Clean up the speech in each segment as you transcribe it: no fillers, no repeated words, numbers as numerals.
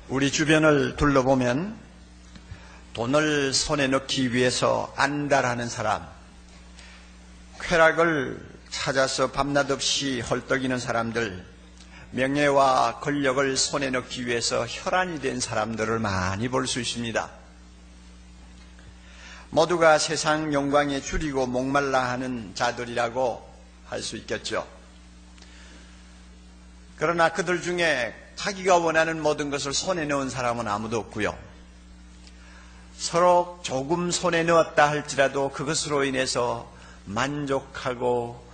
우리 주변을 둘러보면 돈을 손에 넣기 위해서 안달하는 사람, 쾌락을 찾아서 밤낮 없이 헐떡이는 사람들, 명예와 권력을 손에 넣기 위해서 혈안이 된 사람들을 많이 볼 수 있습니다. 모두가 세상 영광에 줄이고 목말라 하는 자들이라고 할 수 있겠죠. 그러나 그들 중에 자기가 원하는 모든 것을 손에 넣은 사람은 아무도 없고요. 서로 조금 손에 넣었다 할지라도 그것으로 인해서 만족하고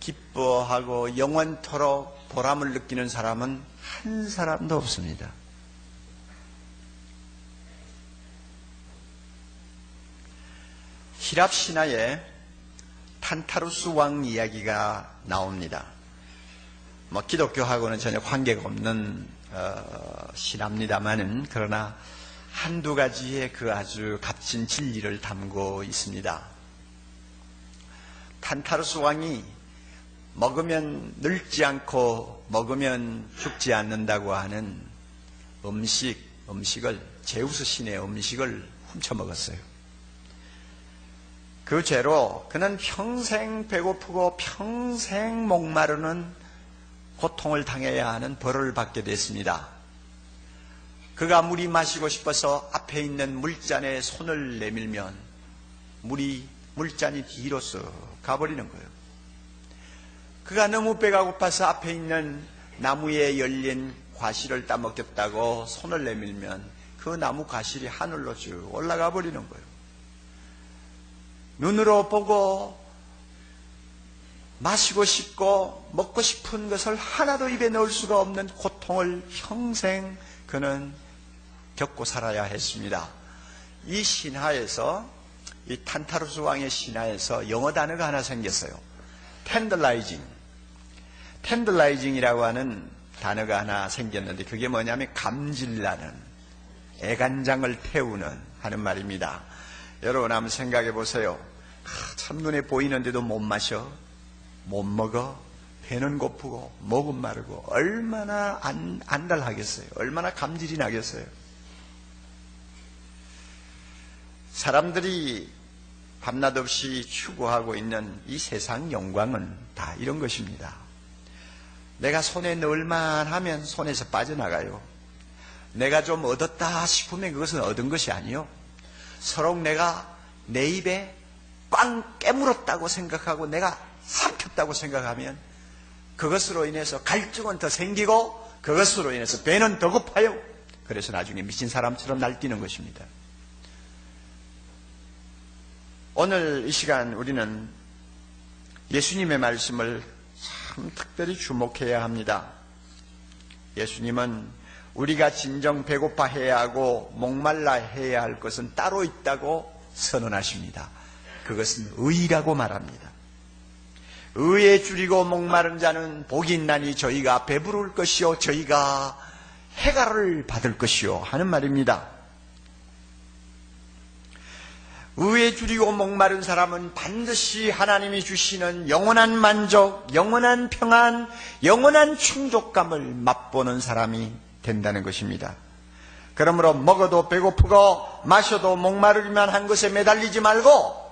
기뻐하고 영원토록 보람을 느끼는 사람은 한 사람도 없습니다. 히랍 신화에 탄타루스 왕 이야기가 나옵니다. 기독교하고는 전혀 관계가 없는 신화입니다만은 그러나 한두 가지의 그 아주 값진 진리를 담고 있습니다. 탄타루스 왕이 먹으면 늙지 않고 먹으면 죽지 않는다고 하는 음식을 제우스 신의 음식을 훔쳐 먹었어요. 그 죄로 그는 평생 배고프고 평생 목마르는 고통을 당해야 하는 벌을 받게 됐습니다. 그가 물이 마시고 싶어서 앞에 있는 물잔에 손을 내밀면 물잔이 뒤로 쓱 가버리는 거예요. 그가 너무 배가 고파서 앞에 있는 나무에 열린 과실을 따먹겠다고 손을 내밀면 그 나무 과실이 하늘로 쭉 올라가 버리는 거예요. 눈으로 보고 마시고 싶고 먹고 싶은 것을 하나도 입에 넣을 수가 없는 고통을 평생 그는 겪고 살아야 했습니다. 이 신화에서, 이 탄타루스 왕의 신화에서 영어 단어가 하나 생겼어요. 텐들라이징이라고 하는 단어가 하나 생겼는데 그게 뭐냐면 감질나는, 애간장을 태우는 하는 말입니다. 여러분 한번 생각해 보세요. 참 눈에 보이는데도 못 마셔, 못 먹어, 배는 고프고 목은 마르고 얼마나 안달하겠어요. 얼마나 감질이 나겠어요. 사람들이 밤낮 없이 추구하고 있는 이 세상 영광은 다 이런 것입니다. 내가 손에 넣을만 하면 손에서 빠져나가요. 내가 좀 얻었다 싶으면 그것은 얻은 것이 아니요. 서로 내가 내 입에 꽝 깨물었다고 생각하고 내가 삼켰다고 생각하면 그것으로 인해서 갈증은 더 생기고 그것으로 인해서 배는 더 고파요. 그래서 나중에 미친 사람처럼 날뛰는 것입니다. 오늘 이 시간 우리는 예수님의 말씀을 참 특별히 주목해야 합니다. 예수님은 우리가 진정 배고파해야 하고 목말라 해야 할 것은 따로 있다고 선언하십니다. 그것은 의라고 말합니다. 의에 줄이고 목마른 자는 복이 있나니 저희가 배부를 것이요 저희가 해갈을 받을 것이요 하는 말입니다. 의에 줄이고 목마른 사람은 반드시 하나님이 주시는 영원한 만족, 영원한 평안, 영원한 충족감을 맛보는 사람이 된다는 것입니다. 그러므로 먹어도 배고프고 마셔도 목마르기만 한 것에 매달리지 말고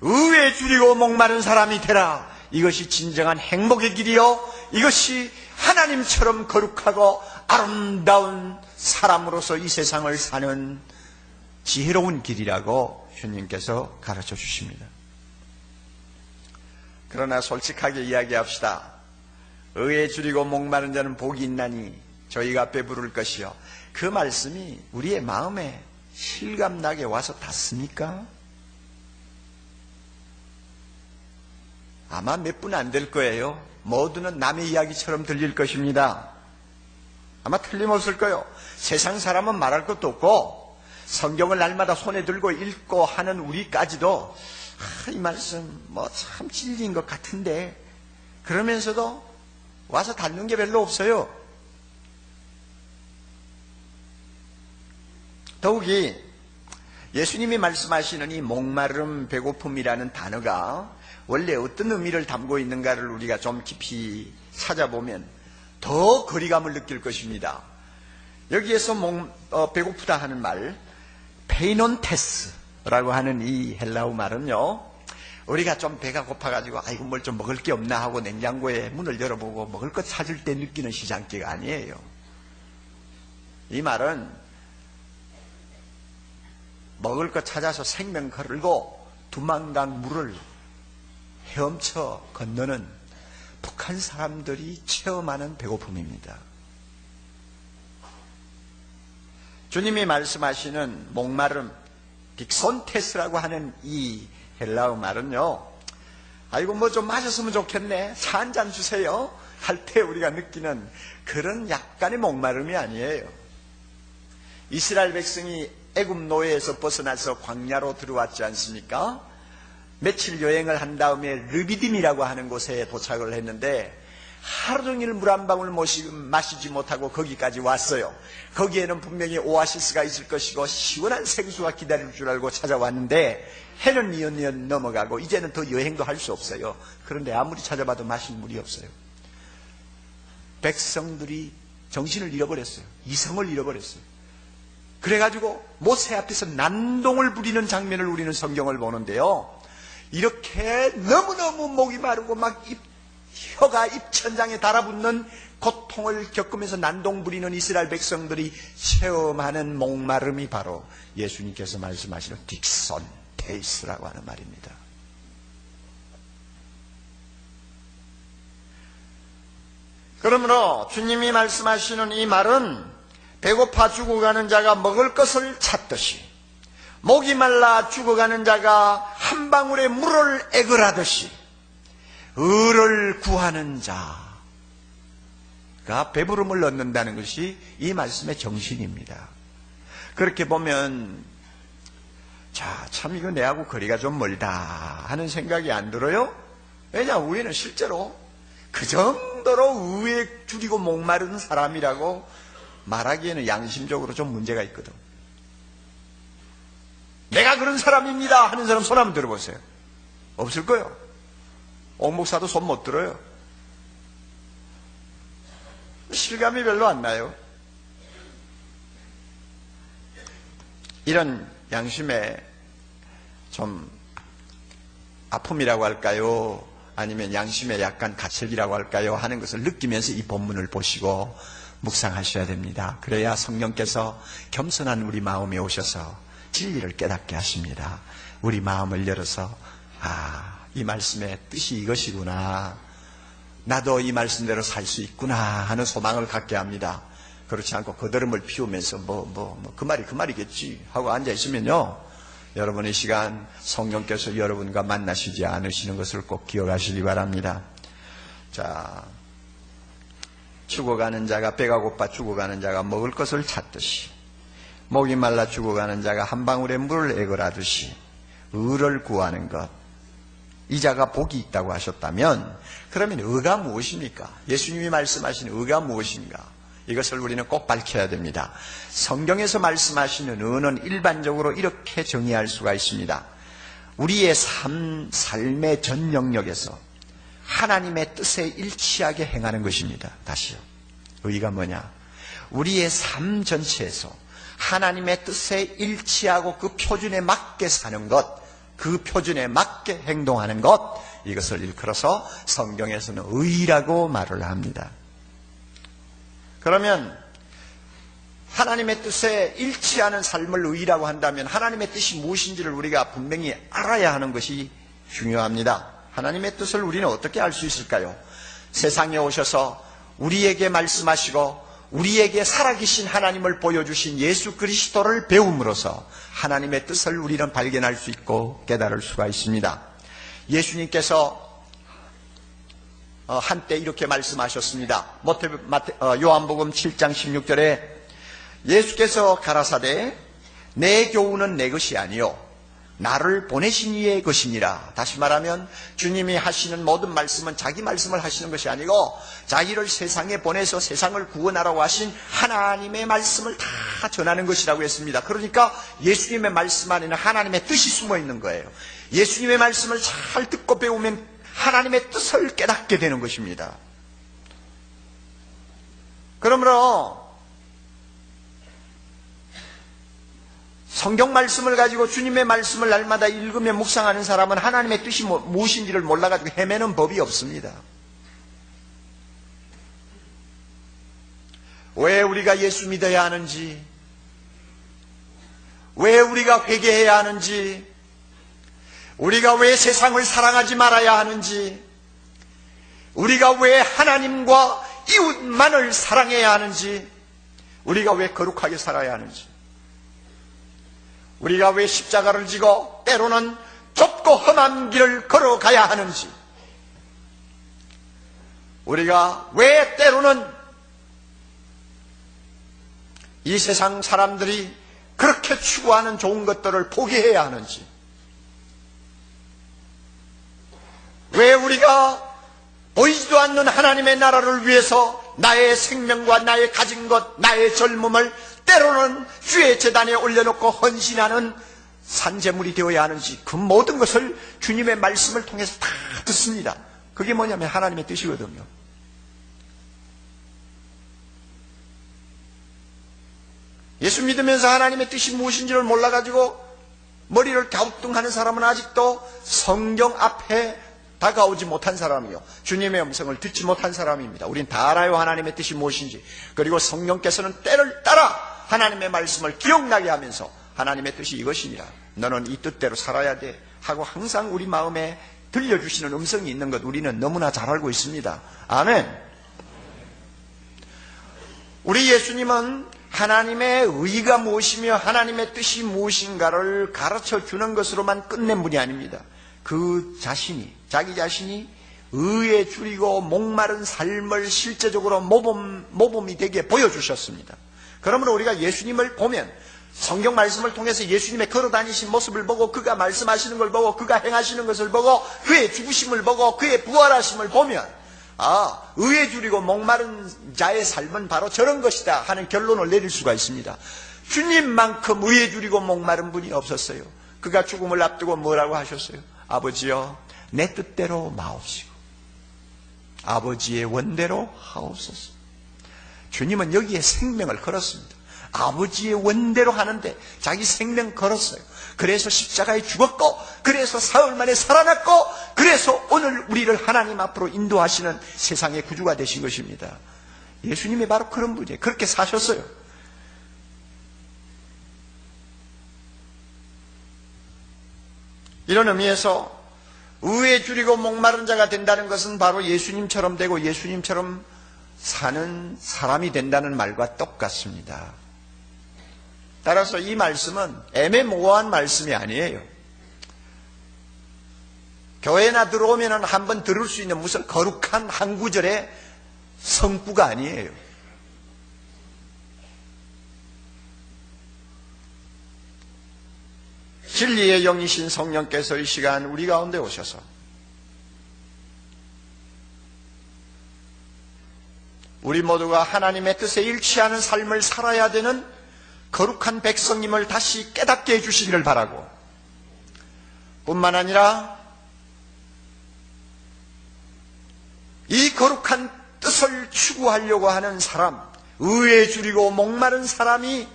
의에 줄이고 목마른 사람이 되라. 이것이 진정한 행복의 길이요, 이것이 하나님처럼 거룩하고 아름다운 사람으로서 이 세상을 사는 지혜로운 길이라고 주님께서 가르쳐 주십니다. 그러나 솔직하게 이야기합시다. 의에 줄이고 목마른 자는 복이 있나니 저희가 배부를 것이요. 그 말씀이 우리의 마음에 실감나게 와서 닿습니까? 아마 몇 분 안 될 거예요. 모두는 남의 이야기처럼 들릴 것입니다. 아마 틀림없을 거예요. 세상 사람은 말할 것도 없고 성경을 날마다 손에 들고 읽고 하는 우리까지도 이 말씀 참 진리인 것 같은데 그러면서도 와서 닿는 게 별로 없어요. 더욱이 예수님이 말씀하시는 이 목마름, 배고픔이라는 단어가 원래 어떤 의미를 담고 있는가를 우리가 좀 깊이 찾아보면 더 거리감을 느낄 것입니다. 여기에서 배고프다 하는 말, 페이논테스라고 하는 이 헬라어 말은요, 우리가 좀 배가 고파가지고 아이고 뭘 좀 먹을 게 없나 하고 냉장고에 문을 열어보고 먹을 것 찾을 때 느끼는 시장기가 아니에요. 이 말은 먹을 것 찾아서 생명 걸고 두만강 물을 헤엄쳐 건너는 북한 사람들이 체험하는 배고픔입니다. 주님이 말씀하시는 목마름, 빅손테스라고 하는 이 헬라어 말은요, 아이고 뭐 좀 마셨으면 좋겠네, 차 한 잔 주세요 할 때 우리가 느끼는 그런 약간의 목마름이 아니에요. 이스라엘 백성이 애굽 노예에서 벗어나서 광야로 들어왔지 않습니까? 며칠 여행을 한 다음에 르비딤이라고 하는 곳에 도착을 했는데 하루 종일 물 한 방울 마시지 못하고 거기까지 왔어요. 거기에는 분명히 오아시스가 있을 것이고 시원한 생수가 기다릴 줄 알고 찾아왔는데 해는 니언니언 넘어가고 이제는 더 여행도 할 수 없어요. 그런데 아무리 찾아봐도 마실 물이 없어요. 백성들이 정신을 잃어버렸어요. 이성을 잃어버렸어요. 그래가지고 모세 앞에서 난동을 부리는 장면을 우리는 성경을 보는데요, 이렇게 너무너무 목이 마르고 막 혀가 입천장에 달아붙는 고통을 겪으면서 난동 부리는 이스라엘 백성들이 체험하는 목마름이 바로 예수님께서 말씀하시는 딕손 테이스라고 하는 말입니다. 그러므로 주님이 말씀하시는 이 말은 배고파 죽어가는 자가 먹을 것을 찾듯이, 목이 말라 죽어가는 자가 한 방울의 물을 애걸하듯이 의를 구하는 자가 배부름을 얻는다는 것이 이 말씀의 정신입니다. 그렇게 보면 참 이거 내하고 거리가 좀 멀다 하는 생각이 안 들어요? 왜냐, 우리는 실제로 그 정도로 의에 죽이고 목마른 사람이라고 말하기에는 양심적으로 좀 문제가 있거든. 내가 그런 사람입니다 하는 사람 손 한번 들어보세요. 없을 거예요. 옥 목사도 손 못 들어요. 실감이 별로 안 나요. 이런 양심에 좀 아픔이라고 할까요? 아니면 양심에 약간 가책이라고 할까요? 하는 것을 느끼면서 이 본문을 보시고 묵상하셔야 됩니다. 그래야 성령께서 겸손한 우리 마음에 오셔서 진리를 깨닫게 하십니다. 우리 마음을 열어서 이 말씀의 뜻이 이것이구나, 나도 이 말씀대로 살 수 있구나 하는 소망을 갖게 합니다. 그렇지 않고 거드름을 피우면서 그 말이겠지 하고 앉아있으면요, 여러분의 시간 성령께서 여러분과 만나시지 않으시는 것을 꼭 기억하시기 바랍니다. 자, 죽어가는 자가, 배가 고파 죽어가는 자가 먹을 것을 찾듯이, 목이 말라 죽어가는 자가 한 방울의 물을 애걸하듯이 의를 구하는 것, 이 자가 복이 있다고 하셨다면 그러면 의가 무엇입니까? 예수님이 말씀하시는 의가 무엇인가? 이것을 우리는 꼭 밝혀야 됩니다. 성경에서 말씀하시는 의는 일반적으로 이렇게 정의할 수가 있습니다. 우리의 삶의 전 영역에서 하나님의 뜻에 일치하게 행하는 것입니다. 다시요. 의가 뭐냐? 우리의 삶 전체에서 하나님의 뜻에 일치하고 그 표준에 맞게 사는 것, 그 표준에 맞게 행동하는 것, 이것을 일컬어서 성경에서는 의라고 말을 합니다. 그러면 하나님의 뜻에 일치하는 삶을 의라고 한다면 하나님의 뜻이 무엇인지를 우리가 분명히 알아야 하는 것이 중요합니다. 하나님의 뜻을 우리는 어떻게 알 수 있을까요? 세상에 오셔서 우리에게 말씀하시고 우리에게 살아계신 하나님을 보여주신 예수 그리스도를 배움으로써 하나님의 뜻을 우리는 발견할 수 있고 깨달을 수가 있습니다. 예수님께서 한때 이렇게 말씀하셨습니다. 요한복음 7장 16절에 예수께서 가라사대 내 교훈은 내 것이 아니요 나를 보내신 이의 것이니라. 다시 말하면 주님이 하시는 모든 말씀은 자기 말씀을 하시는 것이 아니고 자기를 세상에 보내서 세상을 구원하라고 하신 하나님의 말씀을 다 전하는 것이라고 했습니다. 그러니까 예수님의 말씀 안에는 하나님의 뜻이 숨어 있는 거예요. 예수님의 말씀을 잘 듣고 배우면 하나님의 뜻을 깨닫게 되는 것입니다. 그러므로 성경 말씀을 가지고 주님의 말씀을 날마다 읽으며 묵상하는 사람은 하나님의 뜻이 무엇인지를 몰라가지고 헤매는 법이 없습니다. 왜 우리가 예수 믿어야 하는지, 왜 우리가 회개해야 하는지, 우리가 왜 세상을 사랑하지 말아야 하는지, 우리가 왜 하나님과 이웃만을 사랑해야 하는지, 우리가 왜 거룩하게 살아야 하는지, 우리가 왜 십자가를 지고 때로는 좁고 험한 길을 걸어가야 하는지, 우리가 왜 때로는 이 세상 사람들이 그렇게 추구하는 좋은 것들을 포기해야 하는지, 왜 우리가 보이지도 않는 하나님의 나라를 위해서 나의 생명과 나의 가진 것, 나의 젊음을 때로는 주의 제단에 올려놓고 헌신하는 산제물이 되어야 하는지, 그 모든 것을 주님의 말씀을 통해서 다 듣습니다. 그게 뭐냐면 하나님의 뜻이거든요. 예수 믿으면서 하나님의 뜻이 무엇인지를 몰라가지고 머리를 갸우뚱하는 사람은 아직도 성경 앞에 다가오지 못한 사람이요, 주님의 음성을 듣지 못한 사람입니다. 우린 다 알아요, 하나님의 뜻이 무엇인지. 그리고 성령께서는 때를 따라 하나님의 말씀을 기억나게 하면서 하나님의 뜻이 이것이니라, 너는 이 뜻대로 살아야 돼 하고 항상 우리 마음에 들려주시는 음성이 있는 것 우리는 너무나 잘 알고 있습니다. 아멘. 우리 예수님은 하나님의 의가 무엇이며 하나님의 뜻이 무엇인가를 가르쳐주는 것으로만 끝낸 분이 아닙니다. 그 자신이, 자기 자신이 의에 줄이고 목마른 삶을 실제적으로 모범이 되게 보여주셨습니다. 그러므로 우리가 예수님을 보면 성경 말씀을 통해서 예수님의 걸어다니신 모습을 보고, 그가 말씀하시는 걸 보고, 그가 행하시는 것을 보고, 그의 죽으심을 보고, 그의 부활하심을 보면, 아, 의에 줄이고 목마른 자의 삶은 바로 저런 것이다 하는 결론을 내릴 수가 있습니다. 주님만큼 의에 줄이고 목마른 분이 없었어요. 그가 죽음을 앞두고 뭐라고 하셨어요? 아버지여, 내 뜻대로 마옵시고 아버지의 원대로 하옵소서. 주님은 여기에 생명을 걸었습니다. 아버지의 원대로 하는데 자기 생명 걸었어요. 그래서 십자가에 죽었고, 그래서 사흘 만에 살아났고, 그래서 오늘 우리를 하나님 앞으로 인도하시는 세상의 구주가 되신 것입니다. 예수님이 바로 그런 분이에요. 그렇게 사셨어요. 이런 의미에서 의에 줄이고 목마른 자가 된다는 것은 바로 예수님처럼 되고 예수님처럼 사는 사람이 된다는 말과 똑같습니다. 따라서 이 말씀은 애매모호한 말씀이 아니에요. 교회나 들어오면 한번 들을 수 있는 무슨 거룩한 한 구절의 성구가 아니에요. 진리의 영이신 성령께서 이 시간 우리 가운데 오셔서 우리 모두가 하나님의 뜻에 일치하는 삶을 살아야 되는 거룩한 백성임을 다시 깨닫게 해주시기를 바라고, 뿐만 아니라 이 거룩한 뜻을 추구하려고 하는 사람, 의에 줄이고 목마른 사람이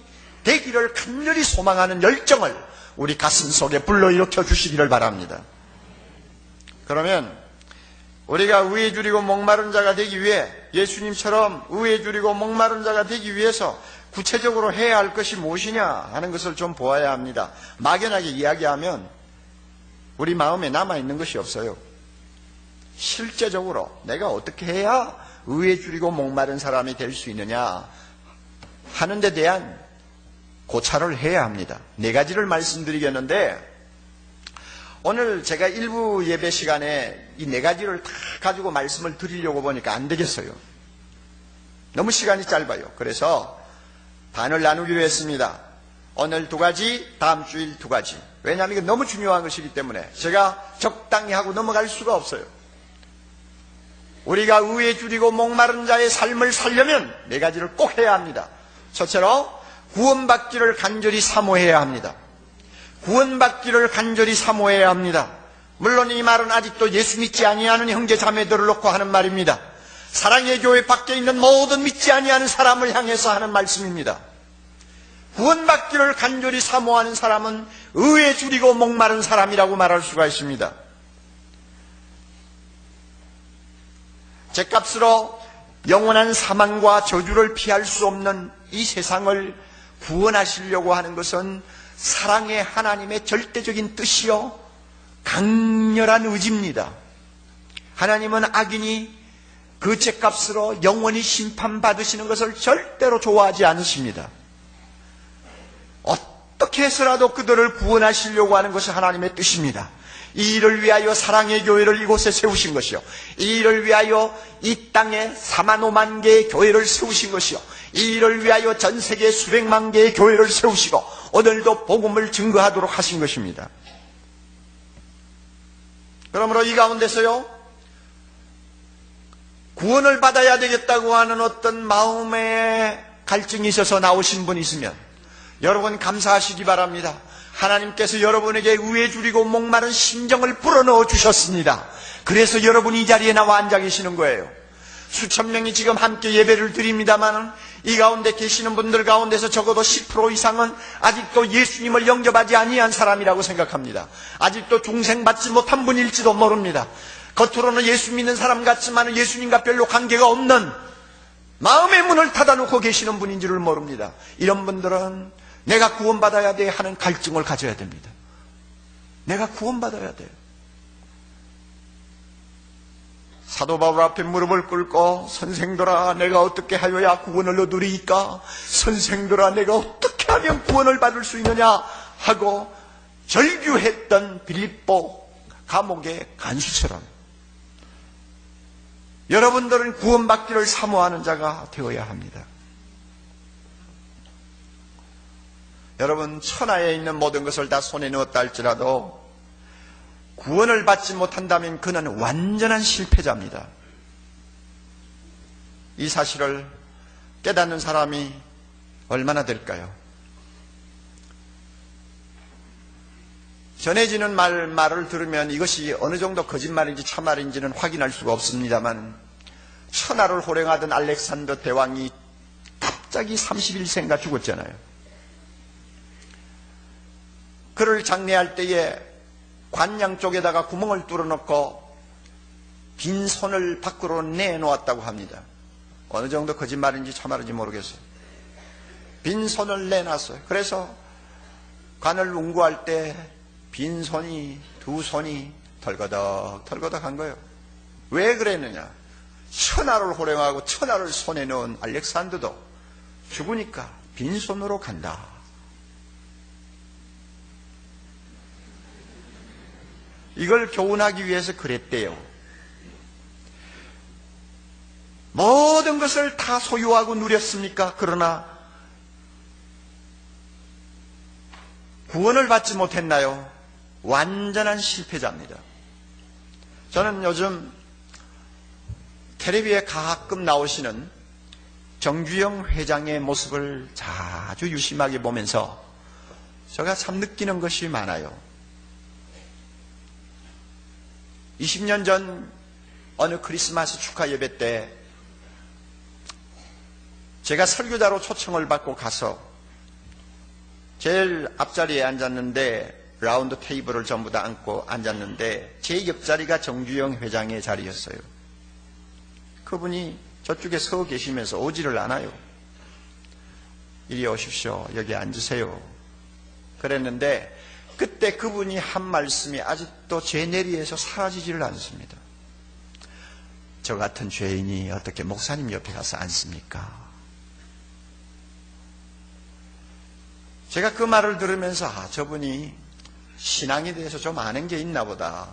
되기를 간절히 소망하는 열정을 우리 가슴 속에 불러일으켜 주시기를 바랍니다. 그러면 우리가 의에 줄이고 목마른 자가 되기 위해, 예수님처럼 의에 줄이고 목마른 자가 되기 위해서 구체적으로 해야 할 것이 무엇이냐 하는 것을 좀 보아야 합니다. 막연하게 이야기하면 우리 마음에 남아있는 것이 없어요. 실제적으로 내가 어떻게 해야 의에 줄이고 목마른 사람이 될 수 있느냐 하는 데 대한 고찰을 해야 합니다. 4가지를 말씀드리겠는데, 오늘 제가 일부 예배 시간에 이 4가지를 다 가지고 말씀을 드리려고 보니까 안 되겠어요. 너무 시간이 짧아요. 그래서 반을 나누기로 했습니다. 오늘 2가지, 다음 주일 2가지. 왜냐하면 이거 너무 중요한 것이기 때문에 제가 적당히 하고 넘어갈 수가 없어요. 우리가 의에 줄이고 목마른 자의 삶을 살려면 4가지를 꼭 해야 합니다. 첫째로 구원받기를 간절히 사모해야 합니다. 구원받기를 간절히 사모해야 합니다. 물론 이 말은 아직도 예수 믿지 아니하는 형제 자매들을 놓고 하는 말입니다. 사랑의 교회 밖에 있는 모든 믿지 아니하는 사람을 향해서 하는 말씀입니다. 구원받기를 간절히 사모하는 사람은 의에 줄이고 목마른 사람이라고 말할 수가 있습니다. 죗값으로 영원한 사망과 저주를 피할 수 없는 이 세상을 구원하시려고 하는 것은 사랑의 하나님의 절대적인 뜻이요 강렬한 의지입니다. 하나님은 악인이 그 죗값으로 영원히 심판받으시는 것을 절대로 좋아하지 않으십니다. 어떻게 해서라도 그들을 구원하시려고 하는 것이 하나님의 뜻입니다. 이 일을 위하여 사랑의 교회를 이곳에 세우신 것이요, 이 일을 위하여 이 땅에 4만 5만 개의 교회를 세우신 것이요, 이 일을 위하여 전 세계 수백만 개의 교회를 세우시고 오늘도 복음을 증거하도록 하신 것입니다. 그러므로 이 가운데서요, 구원을 받아야 되겠다고 하는 어떤 마음의 갈증이 있어서 나오신 분이 있으면 여러분 감사하시기 바랍니다. 하나님께서 여러분에게 의에 줄이고 목마른 심정을 불어넣어 주셨습니다. 그래서 여러분이 이 자리에 나와 앉아 계시는 거예요. 수천 명이 지금 함께 예배를 드립니다만 이 가운데 계시는 분들 가운데서 적어도 10% 이상은 아직도 예수님을 영접하지 아니한 사람이라고 생각합니다. 아직도 중생받지 못한 분일지도 모릅니다. 겉으로는 예수 믿는 사람 같지만 예수님과 별로 관계가 없는 마음의 문을 닫아놓고 계시는 분인 줄을 모릅니다. 이런 분들은 내가 구원받아야 돼 하는 갈증을 가져야 됩니다. 내가 구원받아야 돼요. 사도 바울 앞에 무릎을 꿇고 선생들아 내가 어떻게 하여야 구원을 얻으리이까? 선생들아 내가 어떻게 하면 구원을 받을 수 있느냐? 하고 절규했던 빌립보 감옥의 간수처럼 여러분들은 구원받기를 사모하는 자가 되어야 합니다. 여러분 천하에 있는 모든 것을 다 손에 넣었다 할지라도 구원을 받지 못한다면 그는 완전한 실패자입니다. 이 사실을 깨닫는 사람이 얼마나 될까요? 전해지는 말을 들으면 이것이 어느 정도 거짓말인지 참말인지는 확인할 수가 없습니다만 천하를 호령하던 알렉산더 대왕이 갑자기 31세인가 죽었잖아요. 그를 장례할 때에 관양 쪽에다가 구멍을 뚫어놓고 빈 손을 밖으로 내놓았다고 합니다. 어느 정도 거짓말인지 참말인지 모르겠어요. 빈 손을 내놨어요. 그래서 관을 운구할 때 빈 손이 두 손이 덜거덕 한 거예요. 왜 그랬느냐? 천하를 호령하고 천하를 손에 넣은 알렉산더도 죽으니까 빈손으로 간다. 이걸 교훈하기 위해서 그랬대요. 모든 것을 다 소유하고 누렸습니까? 그러나 구원을 받지 못했나요? 완전한 실패자입니다. 저는 요즘 텔레비에 가끔 나오시는 정주영 회장의 모습을 자주 유심하게 보면서 제가 참 느끼는 것이 많아요. 20년 전 어느 크리스마스 축하 예배 때 제가 설교자로 초청을 받고 가서 제일 앞자리에 앉았는데 라운드 테이블을 전부 다 앉고 앉았는데 제 옆자리가 정주영 회장의 자리였어요. 그분이 저쪽에 서 계시면서 오지를 않아요. 이리 오십시오. 여기 앉으세요. 그랬는데 그때 그분이 한 말씀이 아직도 제 뇌리에서 사라지지를 않습니다. 저 같은 죄인이 어떻게 목사님 옆에 가서 앉습니까? 제가 그 말을 들으면서 저분이 신앙에 대해서 좀 아는 게 있나 보다.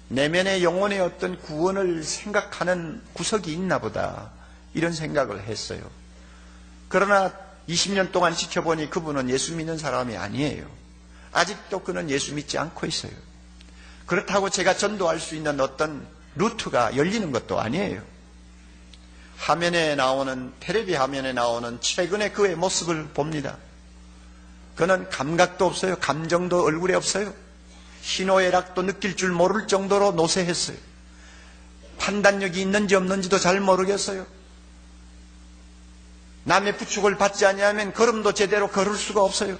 내면의 영혼의 어떤 구원을 생각하는 구석이 있나 보다. 이런 생각을 했어요. 그러나 20년 동안 지켜보니 그분은 예수 믿는 사람이 아니에요. 아직도 그는 예수 믿지 않고 있어요. 그렇다고 제가 전도할 수 있는 어떤 루트가 열리는 것도 아니에요. 화면에 나오는, 텔레비 화면에 나오는 최근의 그의 모습을 봅니다. 그는 감각도 없어요. 감정도 얼굴에 없어요. 희노애락도 느낄 줄 모를 정도로 노쇠했어요. 판단력이 있는지 없는지도 잘 모르겠어요. 남의 부축을 받지 아니하면 걸음도 제대로 걸을 수가 없어요.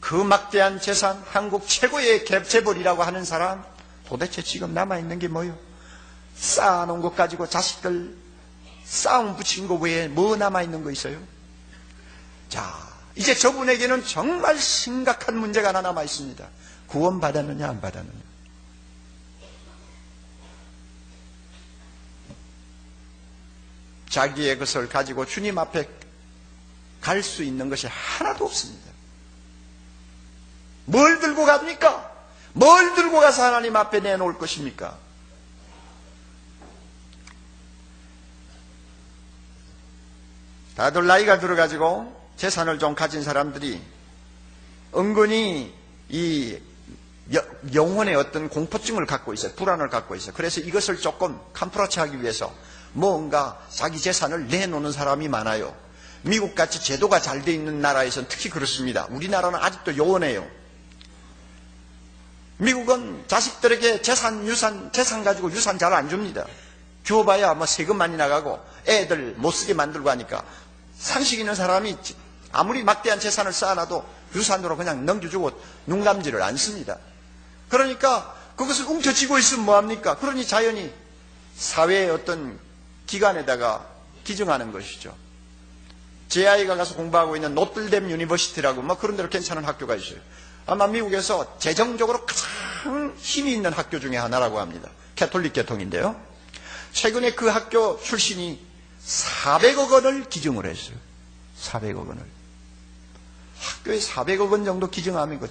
그 막대한 재산, 한국 최고의 재벌이라고 하는 사람, 도대체 지금 남아있는 게 뭐요? 쌓아놓은 것 가지고 자식들 싸움 붙인 거 외에 뭐 남아있는 거 있어요? 자, 이제 저분에게는 정말 심각한 문제가 하나 남아있습니다. 구원 받았느냐 안 받았느냐. 자기의 것을 가지고 주님 앞에 갈 수 있는 것이 하나도 없습니다. 뭘 들고 갑니까? 뭘 들고 가서 하나님 앞에 내놓을 것입니까? 다들 나이가 들어가지고 재산을 좀 가진 사람들이 은근히 이 영혼의 어떤 공포증을 갖고 있어요. 불안을 갖고 있어요. 그래서 이것을 조금 캄프라치하기 위해서 뭔가 자기 재산을 내놓는 사람이 많아요. 미국같이 제도가 잘 돼 있는 나라에서는 특히 그렇습니다. 우리나라는 아직도 요원해요. 미국은 자식들에게 재산 가지고 유산 잘 안 줍니다. 줘봐야 뭐 세금 많이 나가고 애들 못 쓰게 만들고 하니까 상식 있는 사람이 아무리 막대한 재산을 쌓아놔도 유산으로 그냥 넘겨주고 눈 감지를 안 씁니다. 그러니까 그것을 웅켜쥐고 있으면 뭐합니까? 그러니 자연히 사회의 어떤 기관에다가 기증하는 것이죠. 제 아이가 가서 공부하고 있는 노틀댐 유니버시티라고 뭐 그런 데로 괜찮은 학교가 있어요. 아마 미국에서 재정적으로 가장 힘이 있는 학교 중에 하나라고 합니다. 캐톨릭 계통인데요. 최근에 그 학교 출신이 400억 원을 기증을 했어요. 400억 원을. 학교에 400억 원 정도 기증하면 그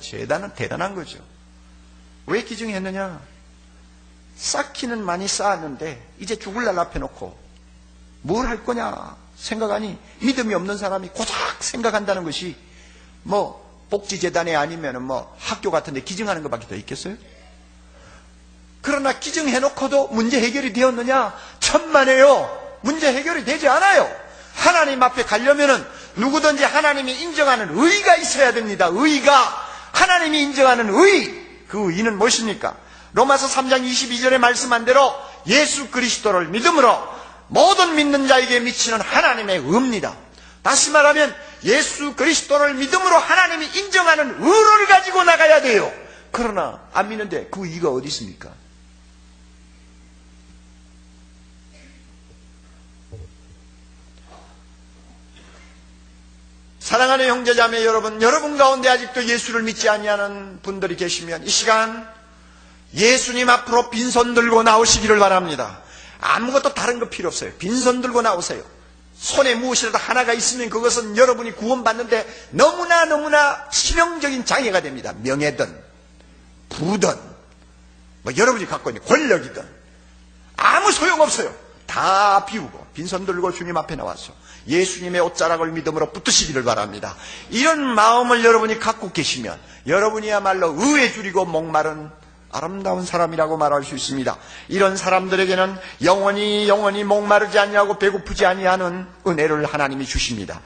대단한 거죠. 왜 기증했느냐? 쌓기는 많이 쌓았는데 이제 죽을 날 앞에 놓고 뭘 할 거냐 생각하니 믿음이 없는 사람이 고작 생각한다는 것이 뭐 복지재단에 아니면 뭐 학교 같은 데 기증하는 것밖에 더 있겠어요? 그러나 기증해놓고도 문제 해결이 되었느냐? 천만에요. 문제 해결이 되지 않아요. 하나님 앞에 가려면은 누구든지 하나님이 인정하는 의가 있어야 됩니다. 의가. 하나님이 인정하는 의. 그 의는 무엇입니까? 로마서 3장 22절에 말씀한 대로 예수 그리스도를 믿음으로 모든 믿는 자에게 미치는 하나님의 의입니다. 다시 말하면 예수 그리스도를 믿음으로 하나님이 인정하는 의를 가지고 나가야 돼요. 그러나 안 믿는데 그 의가 어디 있습니까? 사랑하는 형제자매 여러분 가운데 아직도 예수를 믿지 아니하는 분들이 계시면 이 시간 예수님 앞으로 빈손 들고 나오시기를 바랍니다. 아무것도 다른 거 필요 없어요. 빈손 들고 나오세요. 손에 무엇이라도 하나가 있으면 그것은 여러분이 구원받는데 너무나 치명적인 장애가 됩니다. 명예든 부든 뭐 여러분이 갖고 있는 권력이든 아무 소용없어요. 다 비우고 빈손 들고 주님 앞에 나와서 예수님의 옷자락을 믿음으로 붙드시기를 바랍니다. 이런 마음을 여러분이 갖고 계시면 여러분이야말로 의에 줄이고 목마른 아름다운 사람이라고 말할 수 있습니다. 이런 사람들에게는 영원히 목마르지 아니하고 배고프지 아니하는 은혜를 하나님이 주십니다.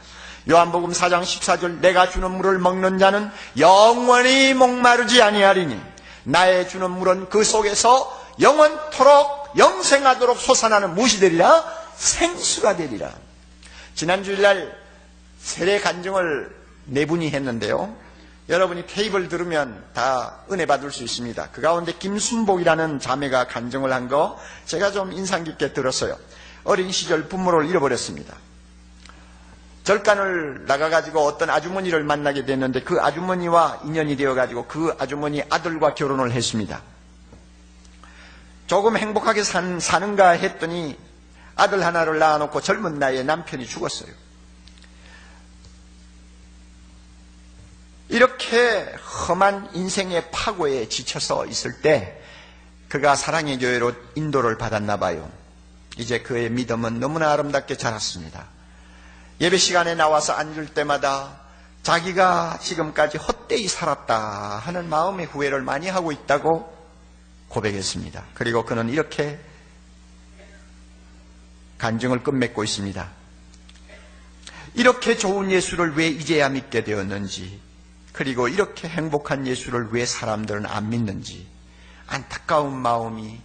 요한복음 4장 14절 내가 주는 물을 먹는 자는 영원히 목마르지 아니하리니 나의 주는 물은 그 속에서 영원토록 영생하도록 솟아나는 무엇이 되리라? 생수가 되리라. 지난 주일날 세례 간증을 네 분이 했는데요. 여러분이 테이블 들으면 다 은혜 받을 수 있습니다. 그 가운데 김순복이라는 자매가 간증을 한 거 제가 좀 인상 깊게 들었어요. 어린 시절 부모를 잃어버렸습니다. 절간을 나가가지고 어떤 아주머니를 만나게 됐는데 그 아주머니와 인연이 되어가지고 그 아주머니 아들과 결혼을 했습니다. 조금 행복하게 사는가 했더니 아들 하나를 낳아놓고 젊은 나이에 남편이 죽었어요. 이렇게 험한 인생의 파고에 지쳐서 있을 때 그가 사랑의 교회로 인도를 받았나 봐요. 이제 그의 믿음은 너무나 아름답게 자랐습니다. 예배 시간에 나와서 앉을 때마다 자기가 지금까지 헛되이 살았다 하는 마음의 후회를 많이 하고 있다고 고백했습니다. 그리고 그는 이렇게 간증을 끝맺고 있습니다. 이렇게 좋은 예수를 왜 이제야 믿게 되었는지, 그리고 이렇게 행복한 예수를 왜 사람들은 안 믿는지 안타까운 마음이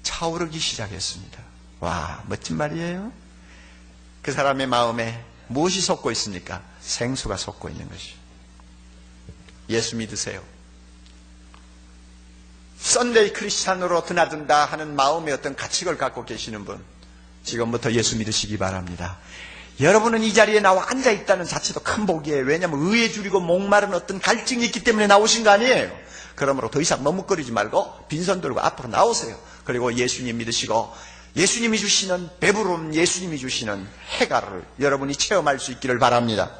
차오르기 시작했습니다. 와, 멋진 말이에요. 그 사람의 마음에 무엇이 솟고 있습니까? 생수가 솟고 있는 것이죠. 예수 믿으세요. 썬데이 크리스찬으로 드나든다 하는 마음의 어떤 가치를 갖고 계시는 분, 지금부터 예수 믿으시기 바랍니다. 여러분은 이 자리에 나와 앉아있다는 자체도 큰 복이에요. 왜냐하면 의에 줄이고 목마른 어떤 갈증이 있기 때문에 나오신 거 아니에요. 그러므로 더 이상 머뭇거리지 말고 빈손 들고 앞으로 나오세요. 그리고 예수님 믿으시고 예수님이 주시는 배부름, 예수님이 주시는 해가를 여러분이 체험할 수 있기를 바랍니다.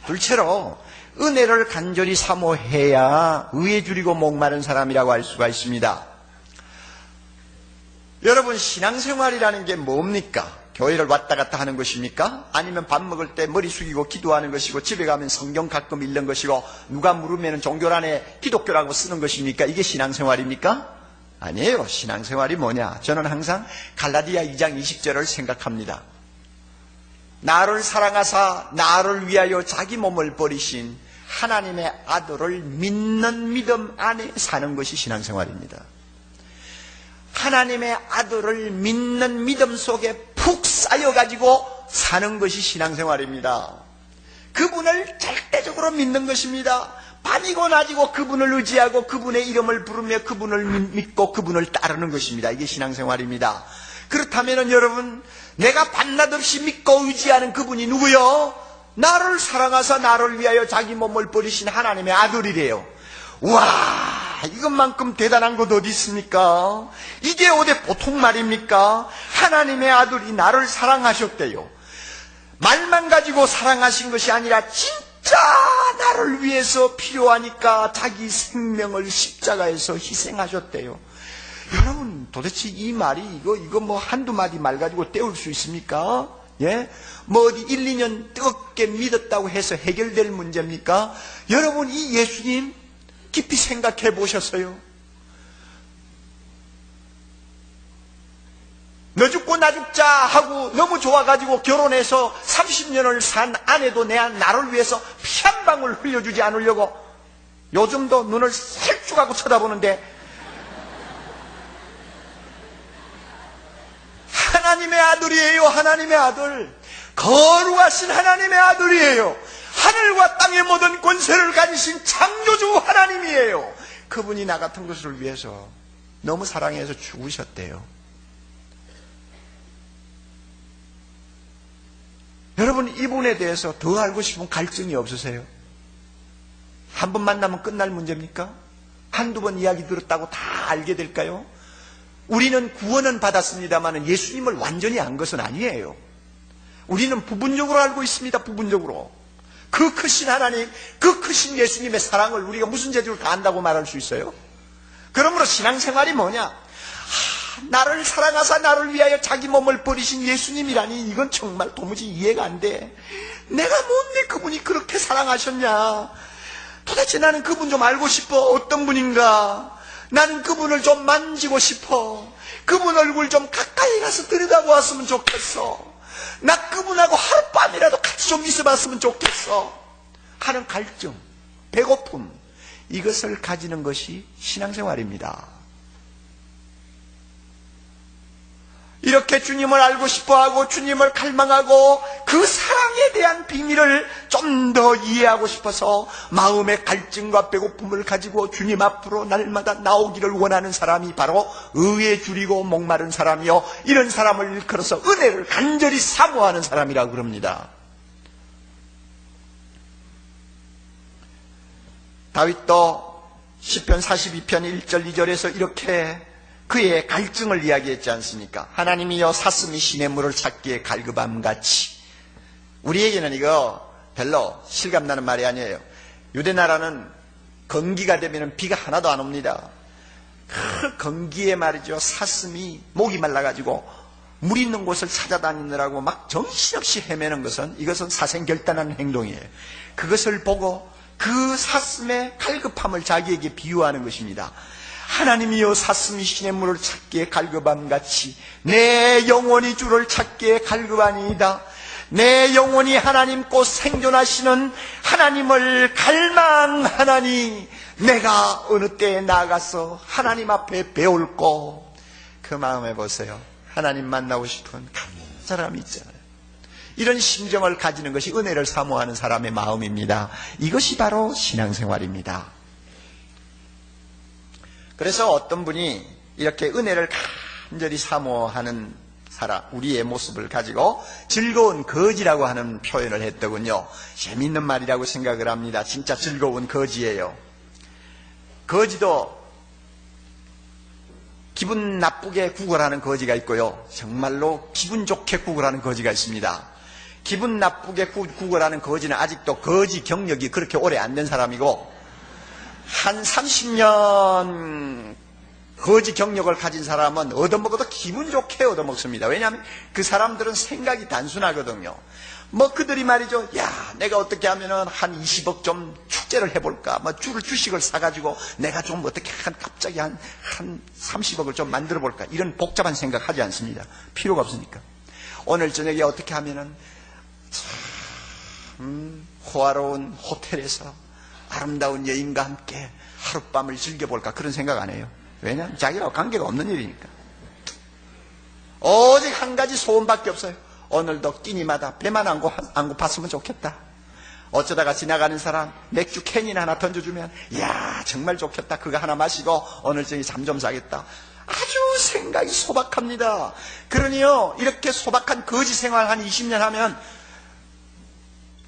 둘째로 은혜를 간절히 사모해야 의에 줄이고 목마른 사람이라고 할 수가 있습니다. 여러분, 신앙생활이라는 게 뭡니까? 교회를 왔다 갔다 하는 것입니까? 아니면 밥 먹을 때 머리 숙이고 기도하는 것이고 집에 가면 성경 가끔 읽는 것이고 누가 물으면 종교란에 기독교라고 쓰는 것입니까? 이게 신앙생활입니까? 아니에요. 신앙생활이 뭐냐? 저는 항상 갈라디아 2장 20절을 생각합니다. 나를 사랑하사 나를 위하여 자기 몸을 버리신 하나님의 아들을 믿는 믿음 안에 사는 것이 신앙생활입니다. 하나님의 아들을 믿는 믿음 속에 푹 쌓여가지고 사는 것이 신앙생활입니다. 그분을 절대적으로 믿는 것입니다. 밤이고 낮이고 그분을 의지하고 그분의 이름을 부르며 그분을 믿고 그분을 따르는 것입니다. 이게 신앙생활입니다. 그렇다면 여러분, 내가 밤낮 없이 믿고 의지하는 그분이 누구요? 나를 사랑하사 나를 위하여 자기 몸을 버리신 하나님의 아들이래요. 와, 이것만큼 대단한 것 어디 있습니까? 이게 어디 보통 말입니까? 하나님의 아들이 나를 사랑하셨대요. 말만 가지고 사랑하신 것이 아니라 진짜 나를 위해서 필요하니까 자기 생명을 십자가에서 희생하셨대요. 여러분, 도대체 이 말이 이거 뭐 한두 마디 말 가지고 때울 수 있습니까? 예? 뭐 어디 1, 2년 뜨겁게 믿었다고 해서 해결될 문제입니까? 여러분, 이 예수님 깊이 생각해 보셨어요? 너 죽고 나 죽자 하고 너무 좋아가지고 결혼해서 30년을 산 아내도 나를 위해서 피 한 방울 흘려주지 않으려고 요즘도 눈을 살쭉하고 쳐다보는데 하나님의 아들이에요. 하나님의 아들. 거룩하신 하나님의 아들이에요. 하늘과 땅의 모든 권세를 가지신 창조주 하나님이에요. 그분이 나 같은 것을 위해서 너무 사랑해서 죽으셨대요. 여러분, 이분에 대해서 더 알고 싶은 갈증이 없으세요? 한 번 만나면 끝날 문제입니까? 한두 번 이야기 들었다고 다 알게 될까요? 우리는 구원은 받았습니다만 예수님을 완전히 안 것은 아니에요. 우리는 부분적으로 알고 있습니다. 부분적으로. 그 크신 하나님, 그 크신 예수님의 사랑을 우리가 무슨 재주를 다 안다고 말할 수 있어요? 그러므로 신앙생활이 뭐냐? 나를 사랑하사 나를 위하여 자기 몸을 버리신 예수님이라니 이건 정말 도무지 이해가 안 돼. 내가 뭔데 그분이 그렇게 사랑하셨냐? 도대체 나는 그분 좀 알고 싶어. 어떤 분인가? 나는 그분을 좀 만지고 싶어. 그분 얼굴 좀 가까이 가서 들여다보았으면 좋겠어. 나 그분하고 하룻밤이라도 같이 좀 있어봤으면 좋겠어 하는 갈증, 배고픔, 이것을 가지는 것이 신앙생활입니다. 이렇게 주님을 알고 싶어하고 주님을 갈망하고 그 사랑에 대한 비밀을 좀 더 이해하고 싶어서 마음의 갈증과 배고픔을 가지고 주님 앞으로 날마다 나오기를 원하는 사람이 바로 의에 줄이고 목마른 사람이요, 이런 사람을 일컬어서 은혜를 간절히 사모하는 사람이라고 그럽니다. 다윗도 시편 42편 1절 2절에서 이렇게 그의 갈증을 이야기했지 않습니까? 하나님이여 사슴이 시냇물을 찾기에 갈급함같이. 우리에게는 이거 별로 실감나는 말이 아니에요. 유대나라는 건기가 되면 비가 하나도 안 옵니다. 그 건기에 말이죠, 사슴이 목이 말라가지고 물 있는 곳을 찾아다니느라고 막 정신없이 헤매는 것은, 이것은 사생결단하는 행동이에요. 그것을 보고 그 사슴의 갈급함을 자기에게 비유하는 것입니다. 하나님이여 사슴이 시냇물을 찾기에 갈급함같이 내 영혼이 주를 찾기에 갈급하니이다. 내 영혼이 하나님 곧 생존하시는 하나님을 갈망하나니 내가 어느 때에 나가서 하나님 앞에 배울꼬. 그 마음에 보세요. 하나님 만나고 싶은 간절함이 있잖아요. 이런 심정을 가지는 것이 은혜를 사모하는 사람의 마음입니다. 이것이 바로 신앙생활입니다. 그래서 어떤 분이 이렇게 은혜를 간절히 사모하는 사람, 우리의 모습을 가지고 즐거운 거지라고 하는 표현을 했더군요. 재미있는 말이라고 생각을 합니다. 진짜 즐거운 거지예요. 거지도 기분 나쁘게 구걸하는 거지가 있고요, 정말로 기분 좋게 구걸하는 거지가 있습니다. 기분 나쁘게 구걸하는 거지는 아직도 거지 경력이 그렇게 오래 안 된 사람이고, 한 30년 거지 경력을 가진 사람은 얻어먹어도 기분 좋게 얻어먹습니다. 왜냐하면 그 사람들은 생각이 단순하거든요. 뭐 그들이 말이죠, 야, 내가 어떻게 하면은 한 20억 좀 축제를 해볼까, 뭐 주식을 사가지고 내가 좀 어떻게 갑자기 한 30억을 좀 만들어 볼까, 이런 복잡한 생각 하지 않습니다. 필요가 없으니까. 오늘 저녁에 어떻게 하면은 참 호화로운 호텔에서 아름다운 여인과 함께 하룻밤을 즐겨볼까, 그런 생각 안 해요. 왜냐하면 자기하고 관계가 없는 일이니까. 오직 한 가지 소원밖에 없어요. 오늘도 끼니마다 배만 안 고팠으면 좋겠다. 어쩌다가 지나가는 사람 맥주 캔이나 하나 던져주면, 이야 정말 좋겠다, 그거 하나 마시고 오늘 저녁에 잠 좀 자겠다. 아주 생각이 소박합니다. 그러니요, 이렇게 소박한 거지 생활 한 20년 하면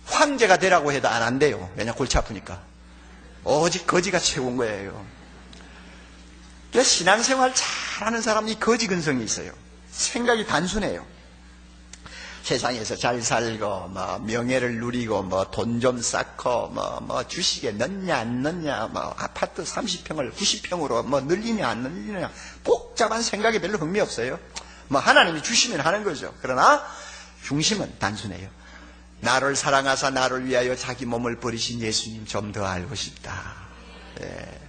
황제가 되라고 해도 안 한대요. 왜냐, 골치 아프니까. 오직 거지가 최고인 거예요. 그래서 신앙생활 잘하는 사람이 거지 근성이 있어요. 생각이 단순해요. 세상에서 잘 살고, 뭐 명예를 누리고, 뭐 돈 좀 쌓고, 뭐 주식에 넣냐 안 넣냐, 뭐 아파트 30평을 90평으로 뭐 늘리냐 안 늘리냐, 복잡한 생각에 별로 흥미 없어요. 뭐 하나님이 주시면 하는 거죠. 그러나 중심은 단순해요. 나를 사랑하사 나를 위하여 자기 몸을 버리신 예수님 좀 더 알고 싶다. 예.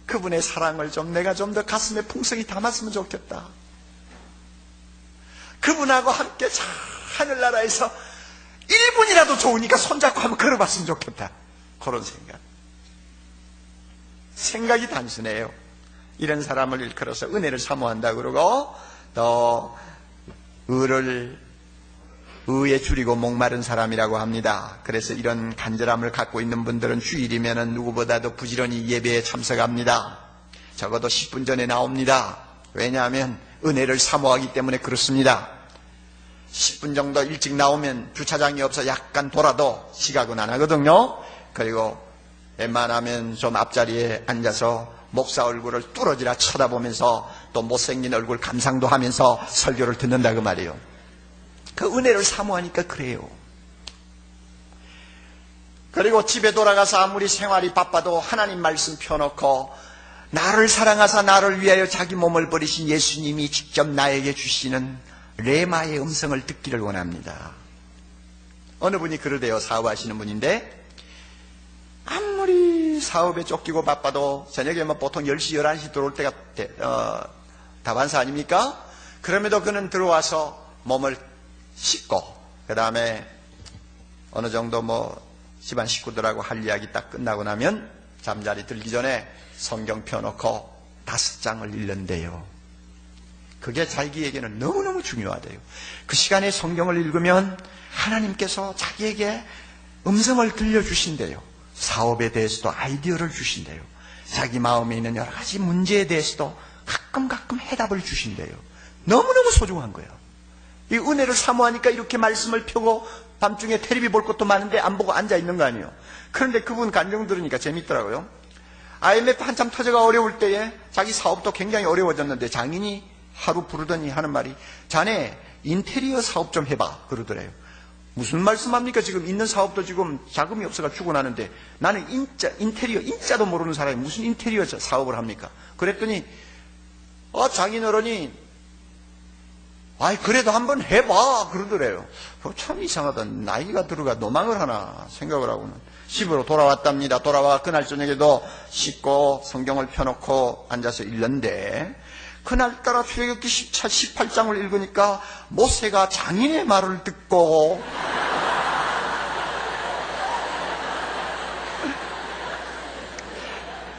그분의 사랑을 내가 좀 더 가슴에 풍성히 담았으면 좋겠다. 그분하고 함께 잘 하늘나라에서 1분이라도 좋으니까 손잡고 한번 걸어봤으면 좋겠다. 그런 생각. 생각이 단순해요. 이런 사람을 일컬어서 은혜를 사모한다 그러고, 또 의에 줄이고 목마른 사람이라고 합니다. 그래서 이런 간절함을 갖고 있는 분들은 주일이면 누구보다도 부지런히 예배에 참석합니다. 적어도 10분 전에 나옵니다. 왜냐하면 은혜를 사모하기 때문에 그렇습니다. 10분 정도 일찍 나오면 주차장이 없어 약간 돌아도 지각은 안 하거든요. 그리고 웬만하면 좀 앞자리에 앉아서 목사 얼굴을 뚫어지라 쳐다보면서 또 못생긴 얼굴 감상도 하면서 설교를 듣는다 그 말이에요. 그 은혜를 사모하니까 그래요. 그리고 집에 돌아가서 아무리 생활이 바빠도 하나님 말씀 펴놓고 나를 사랑하사 나를 위하여 자기 몸을 버리신 예수님이 직접 나에게 주시는 레마의 음성을 듣기를 원합니다. 어느 분이 그러대요. 사업하시는 분인데, 아무리 사업에 쫓기고 바빠도 저녁에 보통 10시 11시 들어올 때가 다반사 아닙니까? 그럼에도 그는 들어와서 몸을 씻고, 그 다음에 어느 정도 집안 식구들하고 할 이야기 딱 끝나고 나면 잠자리 들기 전에 성경 펴놓고 5장을 읽는데요. 그게 자기에게는 너무너무 중요하대요. 그 시간에 성경을 읽으면 하나님께서 자기에게 음성을 들려주신대요. 사업에 대해서도 아이디어를 주신대요. 자기 마음에 있는 여러 가지 문제에 대해서도 가끔 해답을 주신대요. 너무너무 소중한 거예요. 이 은혜를 사모하니까 이렇게 말씀을 펴고 밤중에 텔레비 볼 것도 많은데 안 보고 앉아 있는 거 아니에요. 그런데 그분 간증 들으니까 재밌더라고요. IMF 한참 터져가 어려울 때에 자기 사업도 굉장히 어려워졌는데 장인이 하루 부르더니 하는 말이, 자네 인테리어 사업 좀 해봐 그러더래요. 무슨 말씀합니까? 지금 있는 사업도 지금 자금이 없어가 죽어나는데 나는 인테리어 인자도 모르는 사람이 무슨 인테리어 사업을 합니까? 그랬더니 장인어른이 그래도 한번 해봐 그러더래요. 참 이상하다. 나이가 들어가 노망을 하나 생각을 하고는 집으로 돌아왔답니다. 돌아와 그날 저녁에도 씻고 성경을 펴놓고 앉아서 읽는데, 그날따라 출애굽기 18장을 읽으니까 모세가 장인의 말을 듣고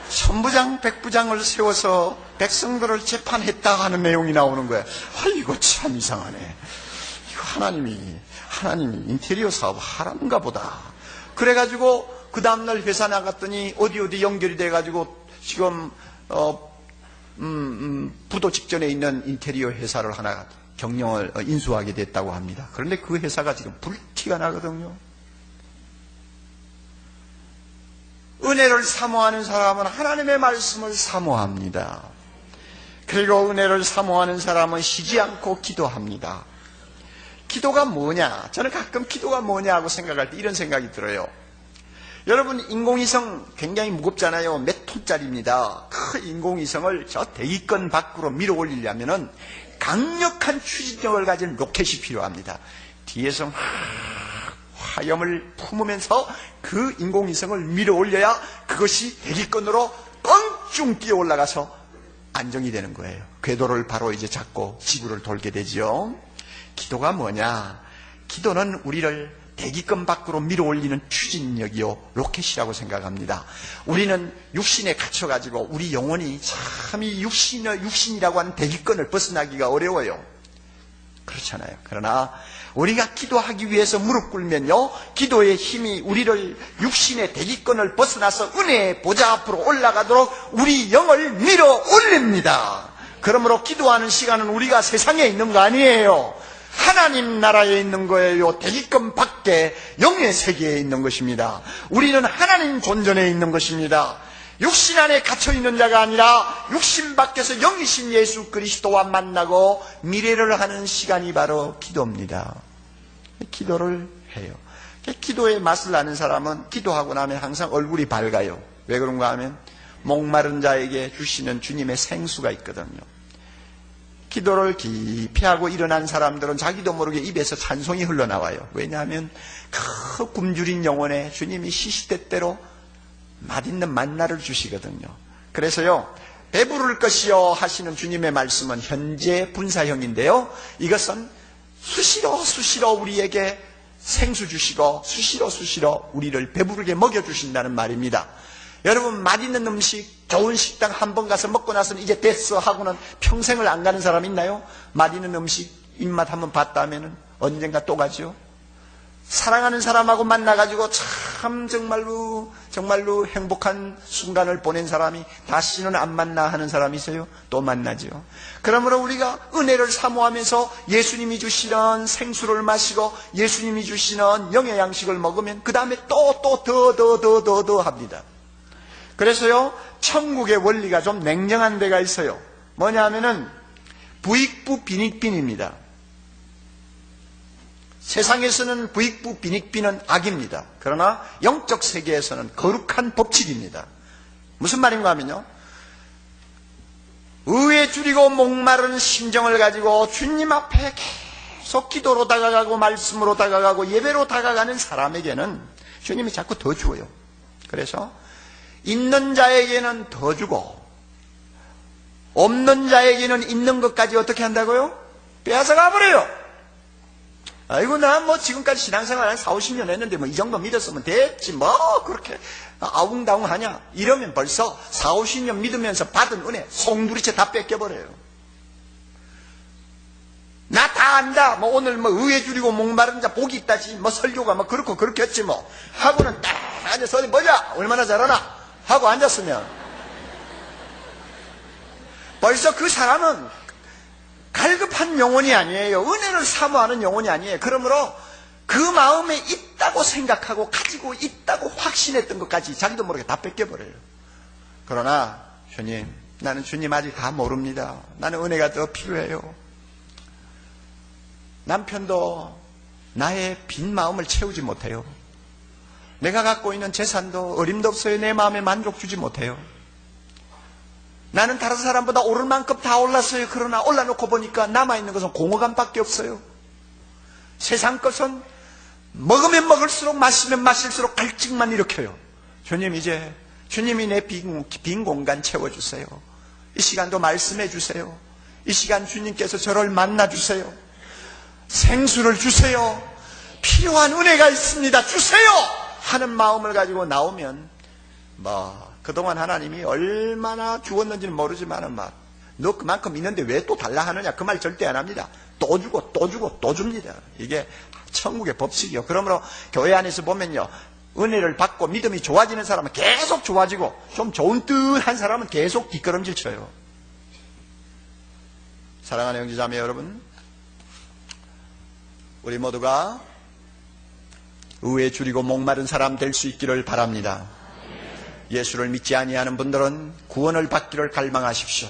천부장 백부장을 세워서 백성들을 재판했다 하는 내용이 나오는 거야. 이거 참 이상하네. 이거 하나님이 인테리어 사업 하란가 보다. 그래가지고 그 다음날 회사 나갔더니 어디 연결이 돼가지고 지금 부도 직전에 있는 인테리어 회사를 하나 경영을 인수하게 됐다고 합니다. 그런데 그 회사가 지금 불티가 나거든요. 은혜를 사모하는 사람은 하나님의 말씀을 사모합니다. 그리고 은혜를 사모하는 사람은 쉬지 않고 기도합니다. 기도가 뭐냐? 저는 가끔 기도가 뭐냐 하고 생각할 때 이런 생각이 들어요. 여러분, 인공위성 굉장히 무겁잖아요. 몇 톤짜리입니다. 그 인공위성을 저 대기권 밖으로 밀어 올리려면은 강력한 추진력을 가진 로켓이 필요합니다. 뒤에서 화염을 품으면서 그 인공위성을 밀어 올려야 그것이 대기권으로 껑충 뛰어 올라가서 안정이 되는 거예요. 궤도를 바로 이제 잡고 지구를 돌게 되죠. 기도가 뭐냐? 기도는 우리를 대기권 밖으로 밀어 올리는 추진력이요, 로켓이라고 생각합니다. 우리는 육신에 갇혀가지고 우리 영혼이 참 이 육신이라고 하는 대기권을 벗어나기가 어려워요. 그렇잖아요. 그러나 우리가 기도하기 위해서 무릎 꿇으면요, 기도의 힘이 우리를 육신의 대기권을 벗어나서 은혜의 보좌 앞으로 올라가도록 우리 영을 밀어 올립니다. 그러므로 기도하는 시간은 우리가 세상에 있는 거 아니에요. 하나님 나라에 있는 거예요. 대기권 밖에 영의 세계에 있는 것입니다. 우리는 하나님 존전에 있는 것입니다. 육신 안에 갇혀있는 자가 아니라 육신 밖에서 영이신 예수 그리스도와 만나고 미래를 하는 시간이 바로 기도입니다. 기도를 해요. 기도의 맛을 아는 사람은 기도하고 나면 항상 얼굴이 밝아요. 왜 그런가 하면 목마른 자에게 주시는 주님의 생수가 있거든요. 기도를 깊이 하고 일어난 사람들은 자기도 모르게 입에서 찬송이 흘러나와요. 왜냐하면 그 굶주린 영혼에 주님이 시시때때로 맛있는 만나를 주시거든요. 그래서요, 배부를 것이요 하시는 주님의 말씀은 현재 분사형인데요, 이것은 수시로 우리에게 생수 주시고 수시로 우리를 배부르게 먹여주신다는 말입니다. 여러분, 맛있는 음식, 좋은 식당 한 번 가서 먹고 나서는 이제 됐어 하고는 평생을 안 가는 사람 있나요? 맛있는 음식 입맛 한번 봤다 하면은 언젠가 또 가죠. 사랑하는 사람하고 만나가지고 참 정말로 행복한 순간을 보낸 사람이 다시는 안 만나 하는 사람이 있어요? 또 만나죠. 그러므로 우리가 은혜를 사모하면서 예수님이 주시는 생수를 마시고 예수님이 주시는 영의 양식을 먹으면 그 다음에 또 더 합니다. 그래서요, 천국의 원리가 좀 냉정한 데가 있어요. 뭐냐 하면은 부익부 빈익빈입니다. 세상에서는 부익부 빈익빈은 악입니다. 그러나 영적 세계에서는 거룩한 법칙입니다. 무슨 말인가 하면요, 의에 줄이고 목마른 심정을 가지고 주님 앞에 계속 기도로 다가가고 말씀으로 다가가고 예배로 다가가는 사람에게는 주님이 자꾸 더 주어요. 그래서 있는 자에게는 더 주고 없는 자에게는 있는 것까지 어떻게 한다고요? 빼앗아가 버려요. 아이고, 나 지금까지 신앙생활 한 40-50년 했는데 이 정도 믿었으면 됐지, 그렇게 아웅다웅 하냐? 이러면 벌써 40-50년 믿으면서 받은 은혜 송두리째 다 뺏겨버려요. 나 다 안다. 오늘 의에 줄이고 목마른 자 복이 있다지. 설교가 그렇고 그렇겠지 하고는 딱 앉아서 어디 보자. 얼마나 잘하나 하고 앉았으면 벌써 그 사람은 갈급한 영혼이 아니에요. 은혜를 사모하는 영혼이 아니에요. 그러므로 그 마음에 있다고 생각하고 가지고 있다고 확신했던 것까지 자기도 모르게 다 뺏겨버려요. 그러나 주님, 나는 주님 아직 다 모릅니다. 나는 은혜가 더 필요해요. 남편도 나의 빈 마음을 채우지 못해요. 내가 갖고 있는 재산도 어림도 없어요. 내 마음에 만족 주지 못해요. 나는 다른 사람보다 오를 만큼 다 올랐어요. 그러나 올라놓고 보니까 남아있는 것은 공허감밖에 없어요. 세상 것은 먹으면 먹을수록 마시면 마실수록 갈증만 일으켜요. 주님, 이제 주님이 내 빈 공간 채워주세요. 이 시간도 말씀해 주세요. 이 시간 주님께서 저를 만나주세요. 생수를 주세요. 필요한 은혜가 있습니다. 주세요! 하는 마음을 가지고 나오면 그동안 하나님이 얼마나 주었는지는 모르지만 너 그만큼 있는데 왜 또 달라 하느냐, 그 말 절대 안 합니다. 또 주고 또 주고 또 줍니다. 이게 천국의 법칙이요. 그러므로 교회 안에서 보면요, 은혜를 받고 믿음이 좋아지는 사람은 계속 좋아지고, 좀 좋은 듯한 사람은 계속 뒷걸음질 쳐요. 사랑하는 형제자매 여러분, 우리 모두가 의에 줄이고 목마른 사람 될 수 있기를 바랍니다. 예수를 믿지 아니하는 분들은 구원을 받기를 갈망하십시오.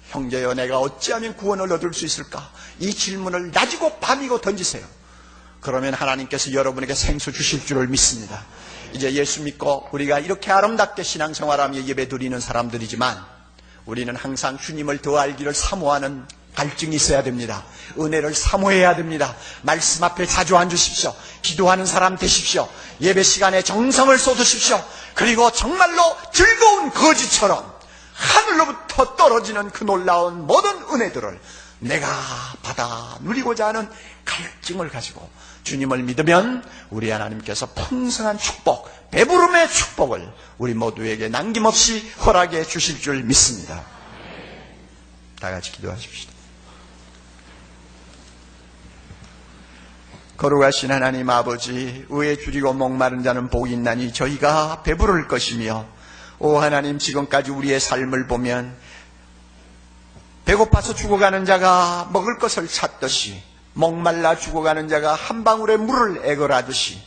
형제여, 내가 어찌하면 구원을 얻을 수 있을까? 이 질문을 낮이고 밤이고 던지세요. 그러면 하나님께서 여러분에게 생수 주실 줄을 믿습니다. 이제 예수 믿고 우리가 이렇게 아름답게 신앙생활하며 예배 드리는 사람들이지만, 우리는 항상 주님을 더 알기를 사모하는 갈증이 있어야 됩니다. 은혜를 사모해야 됩니다. 말씀 앞에 자주 앉으십시오. 기도하는 사람 되십시오. 예배 시간에 정성을 쏟으십시오. 그리고 정말로 즐거운 거지처럼 하늘로부터 떨어지는 그 놀라운 모든 은혜들을 내가 받아 누리고자 하는 갈증을 가지고 주님을 믿으면 우리 하나님께서 풍성한 축복, 배부름의 축복을 우리 모두에게 남김없이 허락해 주실 줄 믿습니다. 다 같이 기도하십시다. 거룩하신 하나님 아버지, 의에 줄이고 목마른 자는 복이 있나니 저희가 배부를 것이며, 오 하나님, 지금까지 우리의 삶을 보면 배고파서 죽어가는 자가 먹을 것을 찾듯이, 목말라 죽어가는 자가 한 방울의 물을 애걸하듯이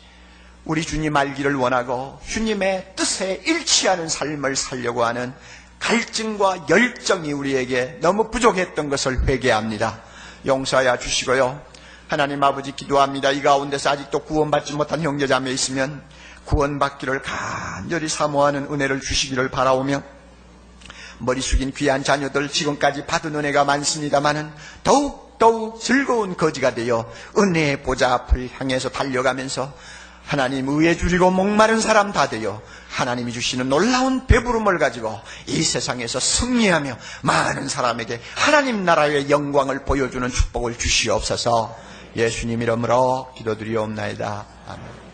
우리 주님 알기를 원하고 주님의 뜻에 일치하는 삶을 살려고 하는 갈증과 열정이 우리에게 너무 부족했던 것을 회개합니다. 용서하여 주시고요. 하나님 아버지, 기도합니다. 이 가운데서 아직도 구원받지 못한 형제자매 있으면 구원받기를 간절히 사모하는 은혜를 주시기를 바라오며, 머리 숙인 귀한 자녀들 지금까지 받은 은혜가 많습니다마는 더욱 즐거운 거지가 되어 은혜의 보좌 앞을 향해서 달려가면서 하나님 의에 줄이고 목마른 사람 다 되어 하나님이 주시는 놀라운 배부름을 가지고 이 세상에서 승리하며 많은 사람에게 하나님 나라의 영광을 보여주는 축복을 주시옵소서. 예수님 이름으로 기도드리옵나이다. 아멘.